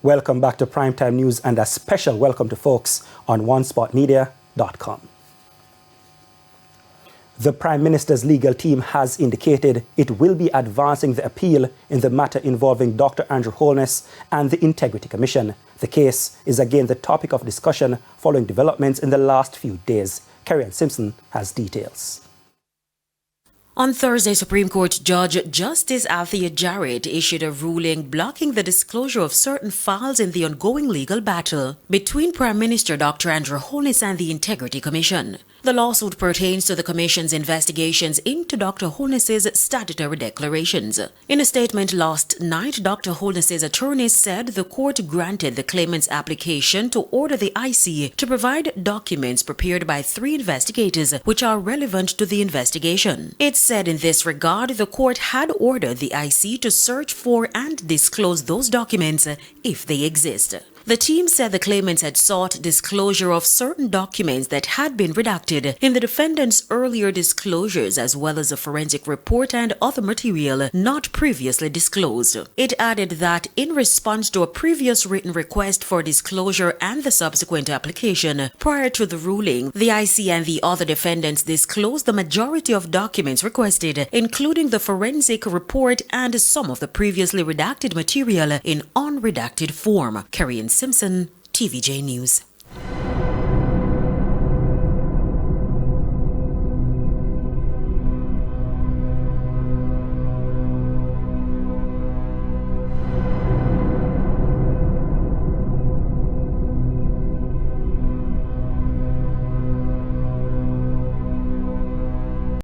Welcome back to Primetime News and a special welcome to folks on onespotmedia.com. The Prime Minister's legal team has indicated it will be advancing the appeal in the matter involving Dr. Andrew Holness and the Integrity Commission. The case is again the topic of discussion following developments in the last few days. Kerry-Ann Simpson has details. On Thursday, Supreme Court Judge Justice Althea Jarrett issued a ruling blocking the disclosure of certain files in the ongoing legal battle between Prime Minister Dr. Andrew Holness and the Integrity Commission. The lawsuit pertains to the Commission's investigations into Dr. Holness's statutory declarations. In a statement last night, Dr. Holness's attorneys said the court granted the claimant's application to order the IC to provide documents prepared by 3 investigators which are relevant to the investigation. It said in this regard, the court had ordered the IC to search for and disclose those documents if they exist. The team said the claimants had sought disclosure of certain documents that had been redacted in the defendant's earlier disclosures, as well as a forensic report and other material not previously disclosed. It added that in response to a previous written request for disclosure and the subsequent application, prior to the ruling, the IC and the other defendants disclosed the majority of documents requested, including the forensic report and some of the previously redacted material in unredacted form. Kerry-Ann Simpson, TVJ News.